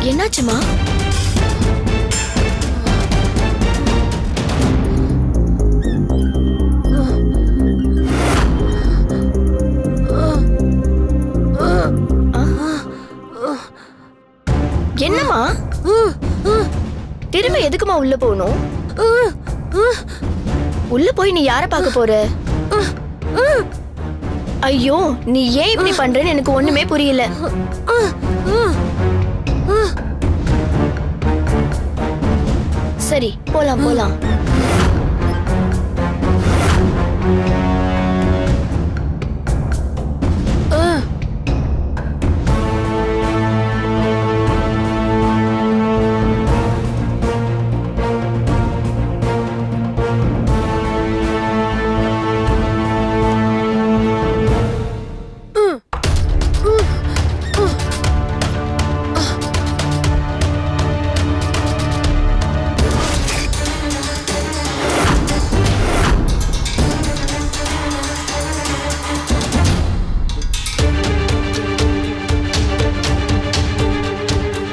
என்னாச்சுமா? என்னம்மா? திரும்ப எதுக்குமா உள்ள போகணும்? உள்ள போய் நீ யார பார்க்க போற? ஐயோ, நீ ஏன் இப்படி பண்றேன்னு எனக்கு ஒண்ணுமே புரியல. சரி, போலாம் போலாம்.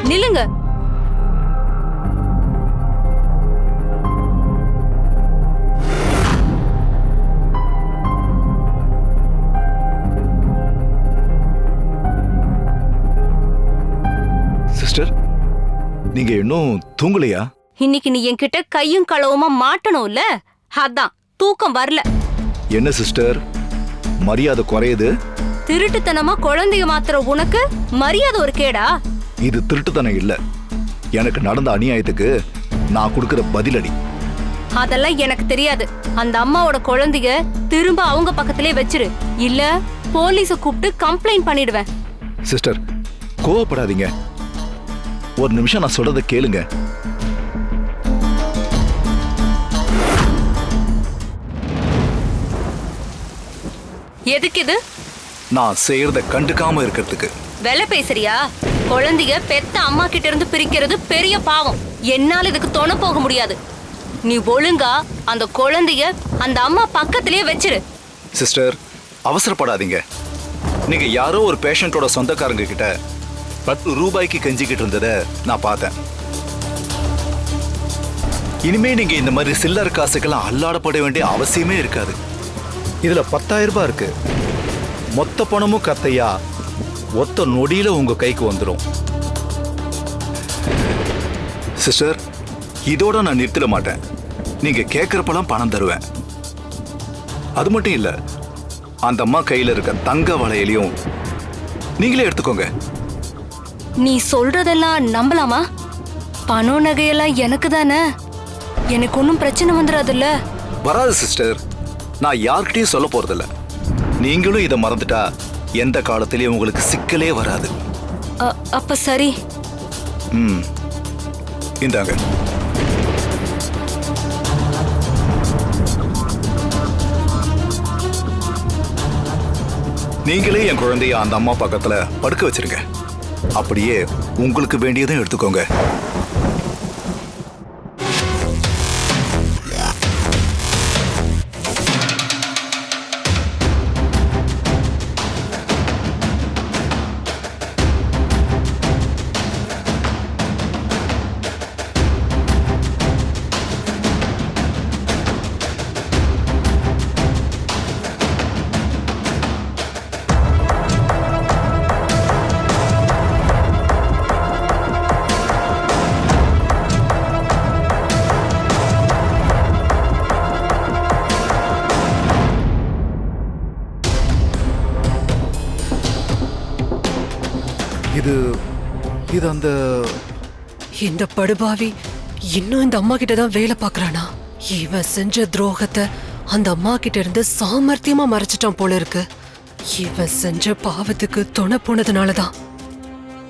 நில்லுங்க. சிஸ்டர், நீங்க இன்னும் தூங்கலையா? இன்னைக்கு நீ என்கிட்ட கையும் களவுமா மாட்டணும்ல, அதான் தூக்கம் வரல. என்ன சிஸ்டர், மரியாதை குறையுது? திருட்டுத்தனமா குழந்தைய மாத்திர உனக்கு மரியாதை ஒரு கேடா? இது திருட்டுத்தனம் இல்ல, எனக்கு நடந்த அநியாயத்துக்கு நான் கொடுக்கிற பதிலடி. அதெல்லாம் எனக்கு தெரியாது. அந்த அம்மாவோட குழந்தைய திரும்ப அவங்க பக்கத்திலே வச்சிரு, இல்ல போலீஸ கூப்பிட்டு கம்ப்ளைண்ட் பண்ணிடுவேன். சிஸ்டர், கோவப்படாதீங்க. ஒரு நிமிஷம் நான் சொல்றத கேளுங்க. எதுக்கு இது? நான் செய்யறத கண்டுக்காம இருக்கிறதுக்கு. வெலை பேசுறியா? குழந்தைய பெத்த அம்மா கிட்ட இருந்து பிரிக்கிறது பெரிய பாவம். என்னால இதுக்கு துணை போக முடியாது. நீ ஒழுங்கா அந்த குழந்தைய அந்த அம்மா பக்கத்திலே வச்சிரு. சிஸ்டர், அவசரப்படாதீங்க. நீங்க யாரோ ஒரு பேஷண்டோட சொந்தக்காரங்க கிட்ட 10 ரூபாய்க்கு கெஞ்சிக்கிட்டு இருந்ததை நான் பார்த்தேன். இனிமே நீங்க இந்த மாதிரி சில்லற காசுக்கெல்லாம் அல்லாடப்பட வேண்டிய அவசியமே இருக்காது. இதுல 10,000 ரூபாய் இருக்கு. மொத்த பணமும் கத்தையா ஒத்த நொடியில உங்க கைக்கு வந்துடும். சிஸ்டர், இதோட நான் நிறுத்திட மாட்டேன். நீங்க கேட்கறப்பெல்லாம் பணம் தருவேன். அது மட்டும் இல்ல, அந்த அம்மா கையில இருக்க தங்க வளையலையும் நீங்களே எடுத்துக்கோங்க. நீ சொல்றதெல்லாம் நம்பலாமா? பணம் நகையெல்லாம் எனக்கு தானே, எனக்கு ஒன்றும் பிரச்சனை வந்துடாதுல்ல? வராது சிஸ்டர். நான் யார்கிட்டயும் சொல்ல போறதில்ல. நீங்களும் இதை மறந்துட்டா எந்த காலத்திலயும் உங்களுக்கு சிக்கலே வராது. அப்ப சரி. இந்தாங்க. நீங்களே என் குழந்தைய அந்த அம்மா பக்கத்துல படுக்க வச்சிருங்க. அப்படியே உங்களுக்கு வேண்டியதும் எடுத்துக்கோங்க. இது அந்த இந்த படுபாவி இன்னும் இந்த அம்மா கிட்ட தான் வேலை பாக்குறானா? இவன் செஞ்ச துரோகத்தை அந்த அம்மா கிட்ட இருந்து சாமர்த்தியமா மறைச்சிட்டான் போல இருக்கு. இவன் செஞ்ச பாவத்துக்கு துணை போனதுனாலதான்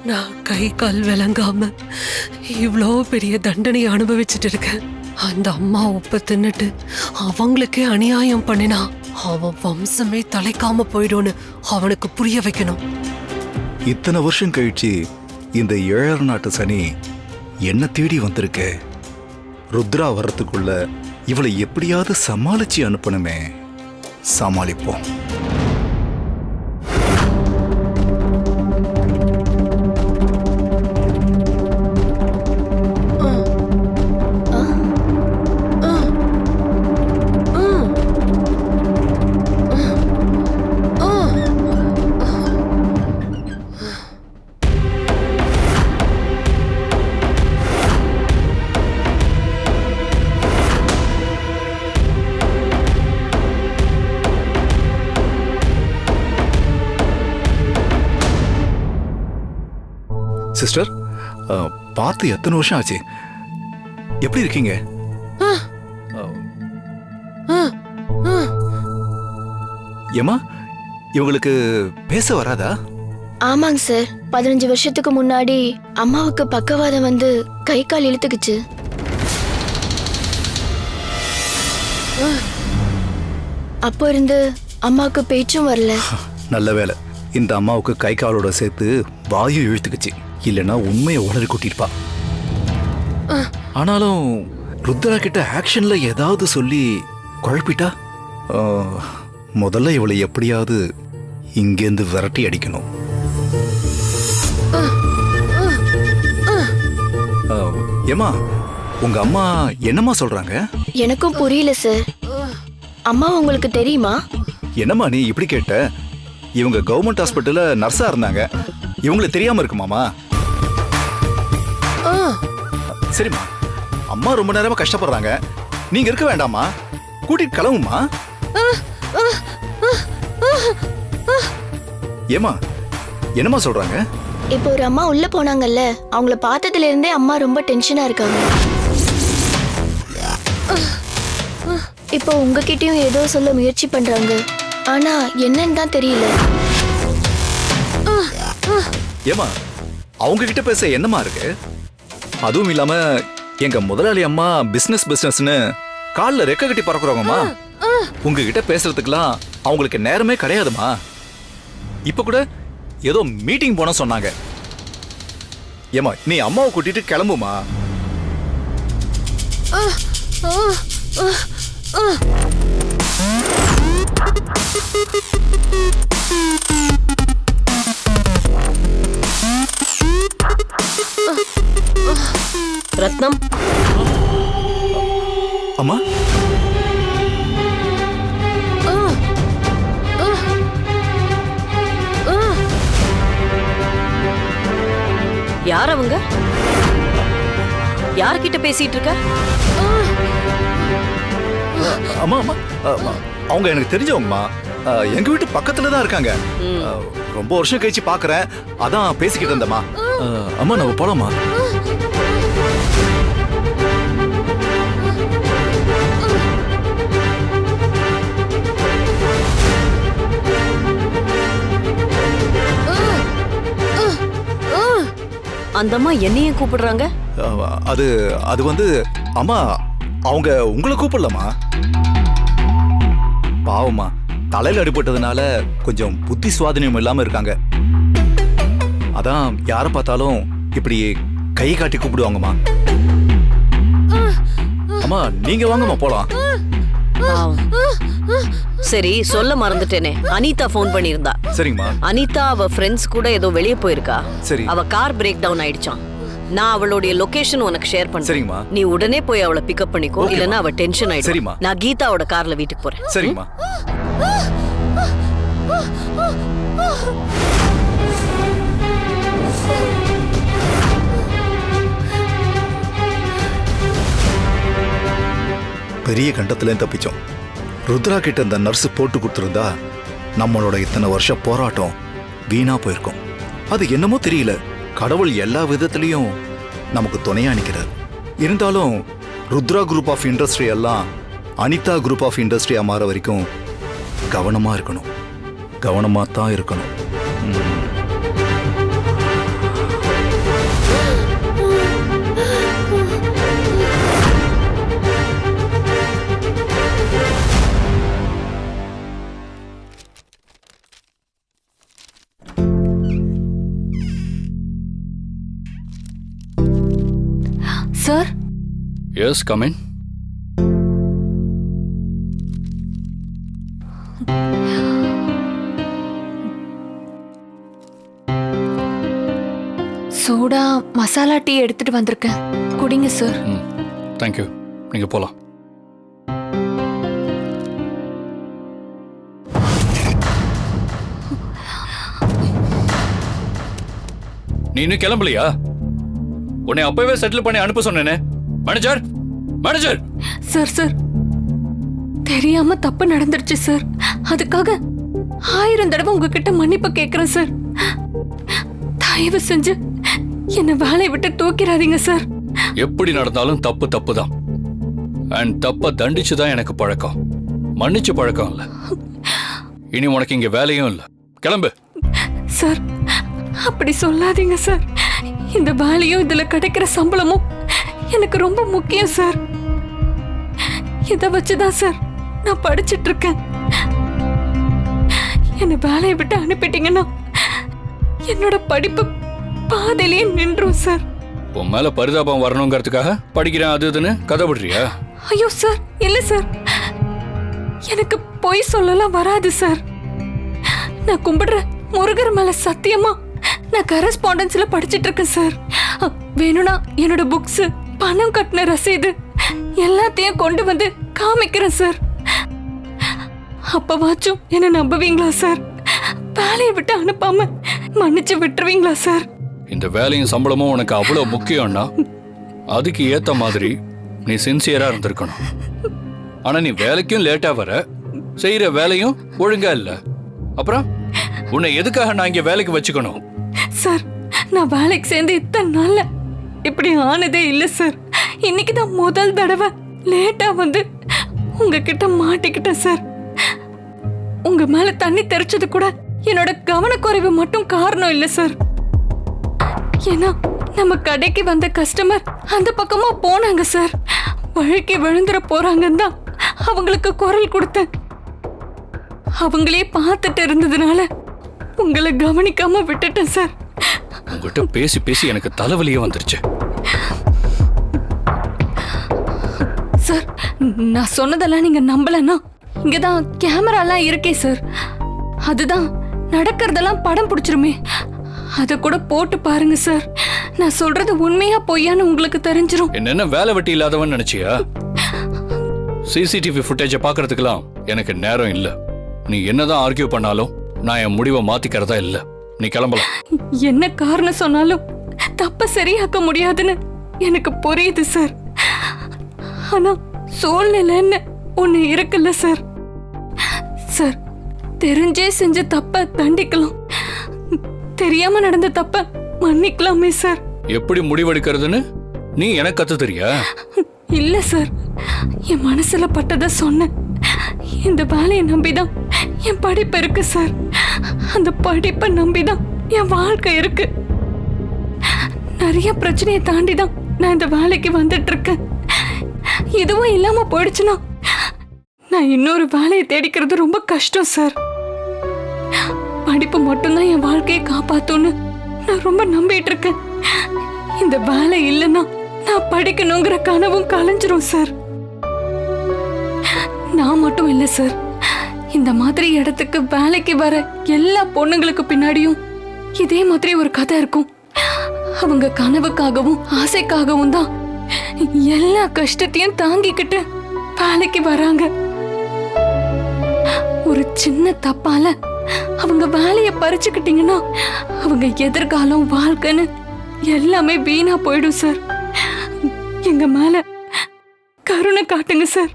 நான் கை கால் விளங்காம இவ்வளோ பெரிய தண்டனையை அனுபவிச்சுட்டு இருக்கேன். அந்த அம்மா உப்ப தின்னுட்டு அவங்களுக்கே அநியாயம் பண்ணினா அவன் வம்சமே தலைக்காம போயிடும்னு அவனுக்கு புரிய வைக்கணும். இத்தனை வருஷம் கழிச்சு இந்த 7 நாட்டு சனி என்ன தேடி வந்திருக்கு. ருத்ரா வர்றதுக்குள்ள இவளை எப்படியாவது சமாளிச்சு அனுப்பணுமே. சமாளிப்போம். சிஸ்டர், பார்த்து எத்தனை வருஷம் ஆச்சு? எப்படி இருக்கீங்க? ஏமா, இவங்களுக்கு பேச வராதா? ஆமாங்க சார், 15 வருஷத்துக்கு முன்னாடி அம்மாவுக்கு பக்கவாதம் வந்து கை கால் இழுத்துக்குச்சு. அப்போ இருந்து அம்மாவுக்கு பேச்சும் வரல. நல்ல வேலை, இந்த அம்மாவுக்கு கை காலோட சேர்த்து வாயு இழுத்துக்குச்சு, இல்லைன்னா உண்மையை உளறி கொட்டிருப்பா. ஆனாலும் ருத்ரா கிட்ட ஆக்ஷன்ல ஏதாவது சொல்லி குழப்பிட்டா? முதல்ல இவளை எப்படியாவது இங்கேருந்து விரட்டி அடிக்கணும். ஏமா, உங்க அம்மா என்னம்மா சொல்றாங்க? எனக்கும் புரியல சார். அம்மா உங்களுக்கு தெரியுமா? என்னம்மா நீ இப்படி கேட்ட? இவங்க கவர்மெண்ட் ஹாஸ்பிட்டல்ல நர்ஸா இருந்தாங்க, இவங்களுக்கு தெரியாம இருக்குமாமா? சரிம்மா, அம்மா ரொம்ப நேரமா கஷ்டப்படுறாங்க, நீங்க இருக்க வேண்டாமா? கூட்டிட்டு கிளம்புமா. ஏமா, என்னம்மா சொல்றாங்க? இப்போ ஒரு அம்மா உள்ள போனாங்கல்ல, அவங்கள பார்த்ததுல இருந்தே அம்மா ரொம்ப டென்ஷனா இருக்காங்க. இப்போ உங்ககிட்டயும் ஏதோ சொல்ல முயற்சி பண்றாங்க, ஆனா என்னன்னு தான் தெரியல. ஏமா, அவங்க கிட்ட பேச என்னமா இருக்கு? அதுவும் இல்லாம எங்க முதலாளி அம்மா பிசினஸ்னு கால்ல ரெக்க கட்டி பறக்குறவங்கம்மா. உங்ககிட்ட பேசுறதுக்குலாம் அவங்களுக்கு நேரமே கிடையாதுமா. இப்ப கூட ஏதோ மீட்டிங் போன சொன்னாங்க. ஏமா, நீ அம்மாவை கூட்டிட்டு கிளம்புமா. ரத்னம், அம்மா, யார் அவங்க? யார்கிட்ட பேசிட்டு இருக்க? அம்மா அம்மா, அவங்க எனக்கு தெரிஞ்சவங்கம்மா. எங்க வீட்டு பக்கத்துல தான் இருக்காங்க. ரொம்ப வருஷம் கழிச்சு பாக்குறேன், அதான் பேசிக்கிட்டு இருந்தம்மா. அம்மா, நம்ம போலாமா? அந்த அம்மா என்னையும் கூப்பிடுறாங்க. அது வந்து அம்மா, அவங்க உங்களை கூப்பிடலமா. பாவமா, தலையில அடிபட்டதுனால கொஞ்சம் புத்தி சுவாதீனம் இல்லாம இருக்காங்க. அதான் யாரை பார்த்தாலும் இப்படி கை காட்டி கூப்பிடுவாங்கம்மா. அம்மா, நீங்க வாங்கம்மா போலாம். சரி, சொல்ல மறந்துட்டேனே, அனிதா போன் பண்ணியிருந்தா. சரிங்கம்மா. அனிதா அவ ஃப்ரெண்ட்ஸ் கூட ஏதோ வெளியே போயிருக்கா. சரி. அவ கார் பிரேக் டவுன் ஆயிடுச்சான். நான் அவளுடைய லொகேஷன் உனக்கு ஷேர் பண்றேன். சரிங்கம்மா. நீ உடனே போய் அவளை பிக்கப் பண்ணிக்கோ, இல்லனா அவ டென்ஷன் ஆயிடும். சரிம்மா. நான் கீதாவோட கார்ல வீட்டுக்கு போறேன். சரிங்கம்மா. பெரிய கண்டத்துல தப்பிச்சோம். ருத்ரா கிட்ட இந்த நர்ஸ் போட்டு கொடுத்துருந்தா நம்மளோட இத்தனை வருஷ போராட்டம் வீணா போயிருக்கும். அது என்னமோ தெரியல, கடவுள் எல்லா விதத்திலையும் நமக்கு துணையா நிற்கிறார். இருந்தாலும் ருத்ரா குரூப் ஆஃப் இண்டஸ்ட்ரி எல்லாம் அனிதா குரூப் ஆஃப் இண்டஸ்ட்ரியா மாற வரைக்கும் கவனமா இருக்கணும். கவனமா தான் இருக்கணும். சார். Yes, come in. சூடா மசாலா டீ எடுத்துட்டு வந்திருக்கேன், குடிங்க சார். Thank you. நீங்க போலாம். நீ இன்னும் கிளம்பலையா? உன்னை அப்பவே செட்டில் பண்ணி அனுப்ப சொன்னேனே. Manager, manager. சார் சார், தெரியாம தப்பு நடந்துருச்சு சார். அதுக்காக 1000 தடவை உங்ககிட்ட மன்னிப்பு கேக்குறேன் சார். தயவு செஞ்சு என்ன வேலையை விட்டு தூக்கிடாதீங்க சார். எப்படி நடந்தாலும் தப்பு தப்பு தான். அண்ட் தப்ப தண்டிச்சுதான் எனக்கு பழக்கம், மன்னிச்சு பழக்கம் இல்ல. இனி உனக்கு இங்க வேலையும் இல்ல, கிளம்பு. சார் அப்படி சொல்லாதீங்க சார். இந்த வேலையும் இதுல கிடைக்கிற சம்பளமும் எனக்கு ரொம்ப முக்கியம் சார். இதை வச்சுதான் சார் நான் படிச்சிட்டு இருக்கேன். என்ன வேலையை விட்டு அனுப்பிட்டீங்கன்னா என்னோட படிப்பு பாதையிலேயே நின்றும் சார். உன் மேல பரிதாபம் வரணுங்கிறதுக்காக படிக்கிறேன் அது இதுன்னு கதை விடுறியா? ஐயோ சார், இல்ல சார், எனக்கு பொய் சொல்லலாம் வராது சார். நான் கும்பிடுற முருகர் மேல சத்தியமா நான் கரஸ்பாண்டன்ஸ்ல படிச்சிட்டு இருக்கேன் சார். வேணும்னா என்னோட புக்ஸ், பணம் கட்டின ரசீது எல்லாத்தையும் கொண்டு வந்து காமிக்கிறேன் சார். அப்பவாச்சும் என்ன நம்புவீங்களா சார்? வேலையை விட்டு அனுப்பாம மன்னிச்சு விட்டுருவீங்களா சார்? இந்த வேலையும் சம்பளமும் உனக்கு அவ்வளவு முக்கியம்னா அதுக்கு ஏத்த மாதிரி நீ சின்சியரா இருந்திருக்கணும். ஆனா நீ வேலைக்கும் லேட்டா வர, செய்யற வேலையும் ஒழுங்கா இல்ல. அப்புறம் உன்னை எதுக்காக நான் இங்க வேலைக்கு வச்சுக்கணும்? சார் நான் வேலைக்கு சேர்ந்து இத்தனை நாள்ல இப்படி ஆனதே இல்ல சார். இன்னைக்குதான் முதல் தடவை லேட்டா வந்து உங்ககிட்ட மாட்டிக்கிட்டேன் சார். உங்க மேல தண்ணி தெளிச்சது கூட என்னோட கவனக்குறைவு மட்டும் காரணம் இல்ல சார். ஏன்னா நம்ம கடைக்கு வந்த கஸ்டமர் அந்த பக்கமா போனாங்க சார். வழுக்கி விழுந்துற போறாங்கன்னு தான் அவங்களுக்கு குரல் கொடுத்தேன். அவங்களே பார்த்துட்டு இருந்ததுனால உங்களை கவனிக்காம விட்டுட்டேன் சார். உங்ககிட்ட பேசி பேசி எனக்கு தலைவலியே வந்துருச்சு. சார் நான் சொன்னதெல்லாம் நீங்க நம்பலன்னா இங்கதான் கேமராலாம் இருக்கே சார். அதுதான் நடக்கிறதெல்லாம் படம் பிடிச்சிருமே, அத கூட போட்டு பாருங்க சார். நான் சொல்றது உண்மையா பொய்யான்னு உங்களுக்கு தெரிஞ்சிரும். என்ன வேலை வெட்டி இல்லாதவன் நினைச்சியா? சிசிடிவி ஃபுட்டேஜை பாக்குறதுக்கெல்லாம் எனக்கு நேரம் இல்ல. நீ என்னதான் ஆர்கியூ பண்ணாலும் நான் என் முடிவை மாத்திக்கிறதா இல்ல. நீ கிளம்பலாம். என்ன காரணம் சொன்னாலும் தப்ப சரியாக்க முடியாதுன்னு எனக்கு புரியுது சார். ஆனா சூழ்நிலைன்னு ஒண்ணு இருக்குல்ல சார். சார் தெரிஞ்சே செஞ்ச தப்ப தண்டிக்கலாம், தெரியாம நடந்த தப்ப மன்னிக்கலாமே சார். எப்படி முடிவெடுக்கிறதுன்னு நீ எனக்கு கத்து தெரியா? இல்ல சார், என் மனசுல பட்டதை சொன்னேன். இந்த வேலையை நம்பிதான் என் படிப்பு இருக்கு சார். அந்த படிப்பை நம்பிதான் என் வாழ்க்கை இருக்கு. நிறைய பிரச்சனையை தாண்டிதான் நான் இந்த வேலைக்கு வந்துட்டு இருக்கேன். இதுவும் இல்லாம போயிடுச்சுன்னா நான் இன்னொரு வேலையை தேடிக்கிறது ரொம்ப கஷ்டம் சார். படிப்பு மட்டும்தான் என் வாழ்க்கையை காப்பாத்தும்னு நான் ரொம்ப நம்பிட்டு இருக்கேன். இந்த வேலை இல்லைன்னா நான் படிக்கணுங்கிற கனவும் கலைஞ்சிரும் சார். நான் மட்டும் இல்ல சார், இந்த மாதிரி இடத்துக்கு வேலைக்கு வர எல்லா பொண்ணுங்களுக்கு பின்னாடியும் இதே மாதிரி ஒரு கதை இருக்கும். அவங்க கனவுக்காகவும் ஆசைக்காகவும் தான் எல்லா கஷ்டத்தையும் தாங்கிக்கிட்டு வேலைக்கு வராங்க. ஒரு சின்ன தப்பால அவங்க வேலைய பறிச்சுக்கிட்டீங்கன்னா அவங்க எதிர்காலம், வாழ்க்கைன்னு எல்லாமே வீணா போயிடும் சார். எங்க மேல கருணை காட்டுங்க சார்.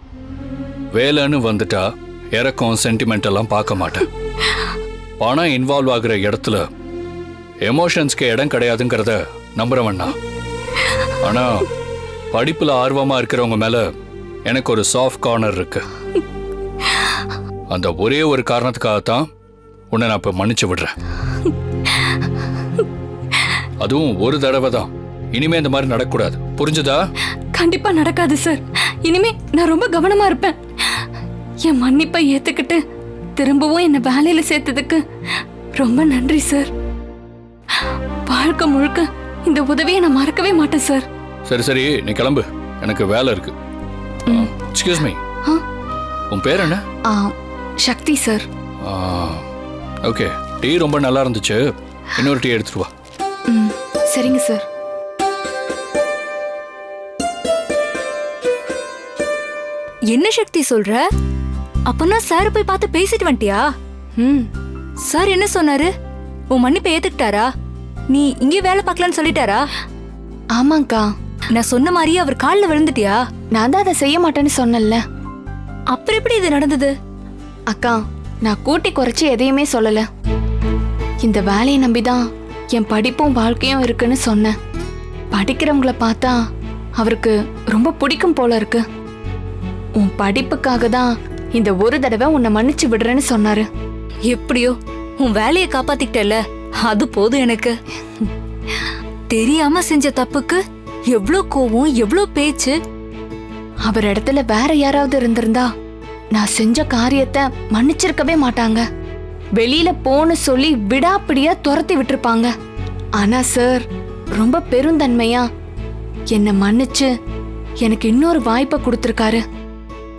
வேலைன்னு வந்துட்டா இறக்கம் சென்டிமெண்ட் எல்லாம் பார்க்க மாட்டேன். பணம் இன்வால்வ் ஆகுற இடத்துல எமோஷன்ஸ்க்கு இடம் கிடையாதுங்கிறத நம்புறவண்ணா. ஆனா படிப்புல ஆர்வமா இருக்கிறவங்க மேல எனக்கு ஒரு சாஃப்ட் கார்னர் இருக்கு. அந்த ஒரே ஒரு காரணத்துக்காகத்தான் உன்னை நான் இப்ப மன்னிச்சு விடுறேன். அதுவும் ஒரு தடவை தான். இனிமே இந்த மாதிரி நடக்கக்கூடாது, புரிஞ்சுதா? கண்டிப்பா நடக்காது சார். இனிமே நான் ரொம்ப கவனமா இருப்பேன். என் மன்னிப்பை ஏத்துக்கிட்டு திரும்பவும் என்ன வேலையில சேர்த்ததுக்கு ரொம்ப நன்றி சார். வாழ்க்கை முழுக்க இந்த உதவியை நான் மறக்கவே மாட்டேன் சார். சரி சரி, நீ கிளம்பு, எனக்கு வேலை இருக்கு. எக்ஸ்கியூஸ் மீ, உன் பேர் என்ன? சக்தி சார். ஓகே, டீ ரொம்ப நல்லா இருந்துச்சு. இன்னொரு டீ எடுத்துட்டு வா. சரிங்க சார். என்ன சக்தி சொல்ற? அப்பனா சார் போய் பார்த்து பேசிட்டு வந்துட்டியா? சார் என்ன சொன்னாரு? உன் மன்னிப்பை ஏத்துக்கிட்டாரா? நீ இங்கே வேலை பார்க்கலான்னு சொல்லிட்டாரா? ஆமாங்கா, நான் சொன்ன மாதிரியே அவர் காலில் விழுந்துட்டியா? நான் தான் அதை செய்ய மாட்டேன்னு சொன்னேன்ல. அப்புறம் எப்படி இது நடந்தது? அக்கா, நான் கூட்டி குறைச்சி எதையுமே சொல்லல. இந்த வேலையை நம்பிதான் என் படிப்பும் வாழ்க்கையும் இருக்குன்னு சொன்னேன். படிக்கிறவங்கள பார்த்தா அவருக்கு ரொம்ப பிடிக்கும் போல இருக்கு. உன் படிப்புக்காக தான் இந்த ஒரு தடவை உன்னை மன்னிச்சு விடுறேன்னு சொன்னாரு. எப்படியோ உன் வேலையை காப்பாத்திக்கிட்டல, அது போதும் எனக்கு. தெரியாம செஞ்ச தப்புக்கு எவ்ளோ கோவம், எவ்ளோ பேச்சு. அவர் இடத்துல வேற யாராவது இருந்திருந்தா நான் செஞ்ச காரியத்தை மன்னிச்சிருக்கவே மாட்டாங்க. வெளியில போன்னு சொல்லி விடாப்பிடியா துரத்தி விட்டுருப்பாங்க. ஆனா சார் ரொம்ப பெருந்தன்மையா என்னை மன்னிச்சு எனக்கு இன்னொரு வாய்ப்பை கொடுத்துருக்காரு.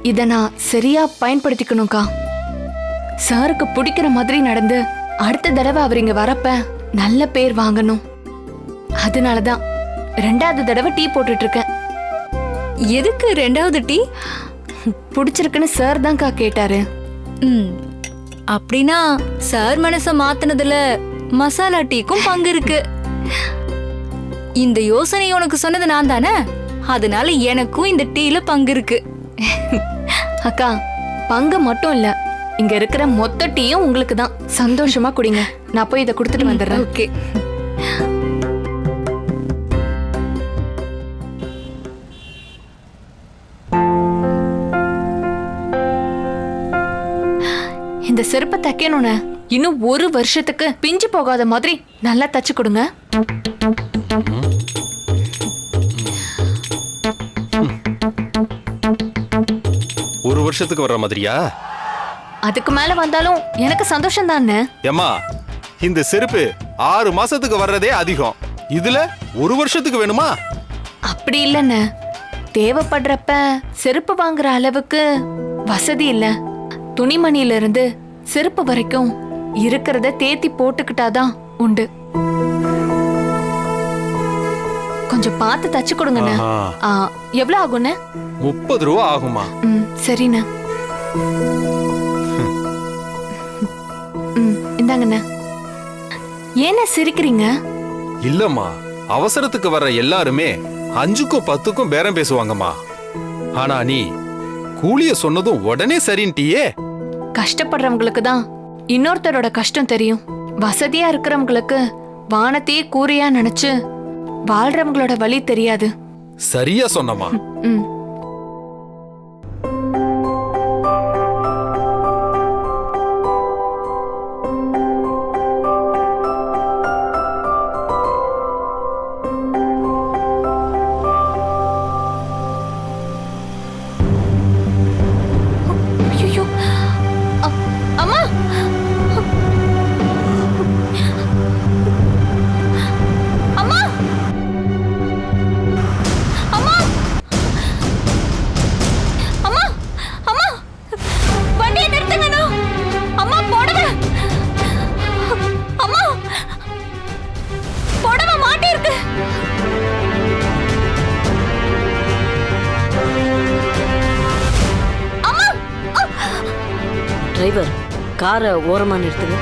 இதை நான் சரியா பயன்படுத்திக்கணும்க்கா. சாருக்கு பிடிக்கிற மாதிரி நடந்து அடுத்த தடவை அவர் இங்க வரப்ப நல்ல பேர் வாங்கணும். அதனாலதான் 2வது தடவை டீ போட்டுட்டு இருக்கேன். எதுக்கு 2வது டீ? பிடிச்சிருக்குன்னு சார் தான்க்கா கேட்டாரு. அப்படின்னா சார் மனச மாத்துனதுல மசாலா டீக்கும் பங்கு இருக்கு. இந்த யோசனை உனக்கு சொன்னது நான் தானே, அதனால எனக்கும் இந்த டீல பங்கு இருக்கு. அக்கா, பங்கு மட்டும் இல்ல, இங்க இருக்கிற மொத்த டீயும் உங்களுக்கு தான். சந்தோஷமா குடிங்க. நான் போய் இதை கொடுத்துட்டு வந்துடுறேன். ஓகே. இந்த செருப்பை தைக்கணும்னு இன்னும் 1 வருஷத்துக்கு பிஞ்சு போகாத மாதிரி நல்லா தச்சு கொடுங்க. ஒரு வருஷத்துக்கு வர்ற மாதிரியா? அதுக்கு மேல வந்தாலும் எனக்கு சந்தோஷம் தானே. ஏம்மா, இந்த செருப்பு 6 மாசத்துக்கு வர்றதே அதிகம், இதுல 1 வருஷத்துக்கு வேணுமா? அப்படி இல்லன்னு, தேவைப்படுறப்ப செருப்பு வாங்குற அளவுக்கு வசதி இல்ல. துணிமணியில இருந்து செருப்பு வரைக்கும் இருக்கிறத தேத்தி போட்டுக்கிட்டாதான் உண்டு. கொஞ்சம் பார்த்து தச்சு கொடுங்கண்ணே. எவ்வளவு ஆகும்ண்ணே? 30 ரூபா ஆகுமா? சரிண்ணே. இந்தாங்கண்ணே. ஏண்ணே சிரிக்கிறீங்க? இல்லம்மா, அவசரத்துக்கு வர்ற எல்லாருமே 5க்கும் 10க்கும் பேரம் பேசுவாங்கம்மா. ஆனா நீ கூலிய சொன்னதும் உடனே சரின்ட்டியே. கஷ்டப்படுறவங்களுக்கு தான் இன்னொருத்தரோட கஷ்டம் தெரியும். வசதியா இருக்கிறவங்களுக்கு வானத்தையே கூரையா நினைச்சு வாழ்றவங்களோட வழி தெரியாது. சரியா சொன்னம்மா. ம். ஐயோ, அம்மா, அம்மா, அம்மா, அம்மா, அம்மா, வண்டியை நிறுத்துங்கண்ணா. அம்மா, புடவை, அம்மா, புடவை மாட்டிருக்கு. அம்மா, டிரைவர், காரை ஓரமா நிறுத்துங்க.